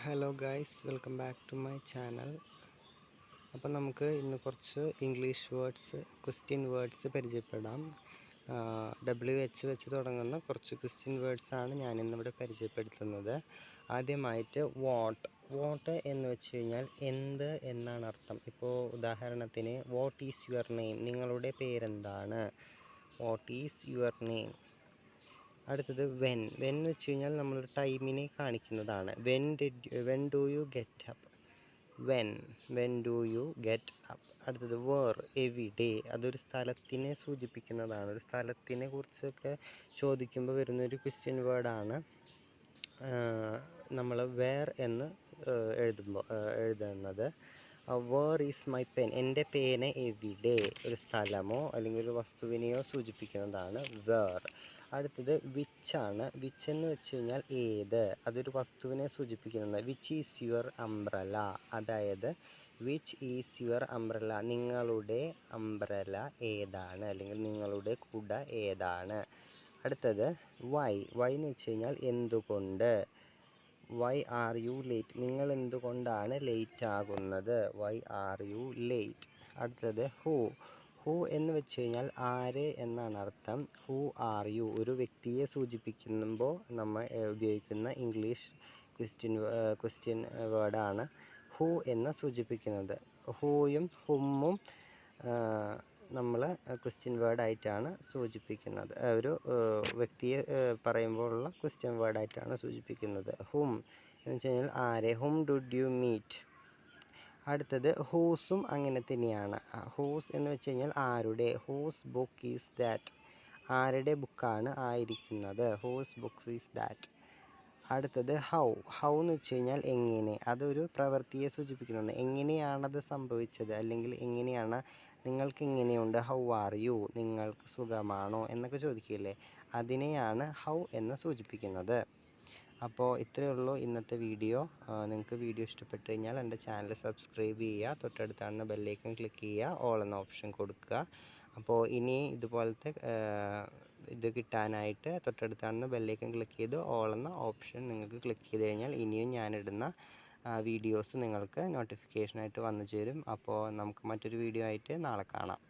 Hello guys, welcome back to my channel. അപ്പോൾ നമുക്ക് ഇന്ന് കുറച്ച് ഇംഗ്ലീഷ് വേർഡ്സ്, ക്വസ്റ്റ്യൻ വേർഡ്സ് പരിചയപ്പെടാം. WH വെച്ച് തുടങ്ങുന്ന കുറച്ച് ക്വസ്റ്റ്യൻ വേർഡ്സാണ് ഞാനിന്നിവിടെ പരിചയപ്പെടുത്തുന്നത്. ആദ്യമായിട്ട് വാട്ട് എന്ന് വെച്ച് കഴിഞ്ഞാൽ എന്ത് എന്നാണ് അർത്ഥം. ഇപ്പോൾ ഉദാഹരണത്തിന് വാട്ട് ഈസ് യുവർ നെയിം, നിങ്ങളുടെ പേരെന്താണ്. What is your name. അടുത്തത് വെൻ എന്ന് വെച്ച് കഴിഞ്ഞാൽ നമ്മളൊരു ടൈമിനെ കാണിക്കുന്നതാണ്. When do you get up, when do you get up. അടുത്തത് എവിഡേ, അതൊരു സ്ഥലത്തിനെ സൂചിപ്പിക്കുന്നതാണ്. ഒരു സ്ഥലത്തിനെ കുറിച്ചൊക്കെ ചോദിക്കുമ്പോൾ വരുന്നൊരു ക്വസ്റ്റ്യൻ വേർഡാണ് നമ്മൾ വേർ എന്ന് എഴുതുന്നത്. വേർ ഈസ് മൈ പെൻ, എൻ്റെ പേന എവിഡേ, ഒരു സ്ഥലമോ അല്ലെങ്കിൽ ഒരു വസ്തുവിനെയോ സൂചിപ്പിക്കുന്നതാണ് വേർ. അടുത്തത് വിച്ചാണ്. വിച്ച് എന്ന് വെച്ച് കഴിഞ്ഞാൽ ഏത്, അതൊരു വസ്തുവിനെ സൂചിപ്പിക്കുന്നത്. വിച്ച് ഈസ് യുവർ അംബ്രല, അതായത് വിച്ച് ഈസ് യുവർ അംബ്രല, നിങ്ങളുടെ അംബ്രല ഏതാണ് അല്ലെങ്കിൽ നിങ്ങളുടെ കുട ഏതാണ്. അടുത്തത് വൈ എന്ന് വെച്ച് കഴിഞ്ഞാൽ എന്തുകൊണ്ട്. വൈ ആർ യു ലേറ്റ്, നിങ്ങൾ എന്തുകൊണ്ടാണ് ലേറ്റ് ആകുന്നത്. Why are you late. അടുത്തത് ഹൂ എന്ന് വെച്ച് കഴിഞ്ഞാൽ ആര് എന്നാണ് അർത്ഥം. ഹൂ ആർ യു ഒരു വ്യക്തിയെ സൂചിപ്പിക്കുമ്പോൾ നമ്മൾ ഉപയോഗിക്കുന്ന ഇംഗ്ലീഷ് ക്വസ്റ്റ്യൻ വേർഡാണ് ഹൂ എന്ന് സൂചിപ്പിക്കുന്നത്. ഹൂയും ഹുമ്മും നമ്മൾ ക്വസ്റ്റ്യൻ വേർഡായിട്ടാണ് സൂചിപ്പിക്കുന്നത്. ഒരു വ്യക്തിയെ പറയുമ്പോഴുള്ള ക്വസ്റ്റ്യൻ വേർഡായിട്ടാണ് സൂചിപ്പിക്കുന്നത്. ഹും എന്ന് വെച്ച് കഴിഞ്ഞാൽ ആരെ. ഹും ഡിഡ് യു മീറ്റ്. അടുത്തത് ഹൂസും അങ്ങനെ തന്നെയാണ്. ഹൂസ് എന്ന് വെച്ച് കഴിഞ്ഞാൽ ആരുടെ. ഹൂസ് ബുക്ക് ഈസ് ദാറ്റ്, ആരുടെ ബുക്കാണ് ആയിരിക്കുന്നത്. Whose book is that. അടുത്തത് ഹൗ എന്ന് വെച്ച് കഴിഞ്ഞാൽ എങ്ങനെ, അതൊരു പ്രവൃത്തിയെ സൂചിപ്പിക്കുന്നത്. എങ്ങനെയാണത് സംഭവിച്ചത് അല്ലെങ്കിൽ എങ്ങനെയാണ്, നിങ്ങൾക്ക് എങ്ങനെയുണ്ട്. ഹൗ ആർ യു, നിങ്ങൾക്ക് സുഖമാണോ എന്നൊക്കെ ചോദിക്കില്ലേ, അതിനെയാണ് ഹൗ എന്ന് സൂചിപ്പിക്കുന്നത്. അപ്പോൾ ഇത്രയേ ഉള്ളൂ ഇന്നത്തെ വീഡിയോ. നിങ്ങൾക്ക് വീഡിയോ ഇഷ്ടപ്പെട്ട് കഴിഞ്ഞാൽ എൻ്റെ ചാനൽ സബ്സ്ക്രൈബ് ചെയ്യുക, തൊട്ടടുത്താണ് ബെല്ലൈക്കൺ ക്ലിക്ക് ചെയ്യുക, ഓൾ എന്ന ഓപ്ഷൻ കൊടുക്കുക. അപ്പോൾ ഇനി ഇതുപോലത്തെ ഇത് കിട്ടാനായിട്ട് തൊട്ടടുത്താണ് ബെല്ലൈക്കൺ ക്ലിക്ക് ചെയ്ത് ഓൾ എന്ന ഓപ്ഷൻ നിങ്ങൾക്ക് ക്ലിക്ക് ചെയ്ത് കഴിഞ്ഞാൽ ഇനിയും ഞാനിടുന്ന വീഡിയോസ് നിങ്ങൾക്ക് നോട്ടിഫിക്കേഷനായിട്ട് വന്നു ചേരും. അപ്പോൾ നമുക്ക് മറ്റൊരു വീഡിയോ ആയിട്ട് നാളെ കാണാം.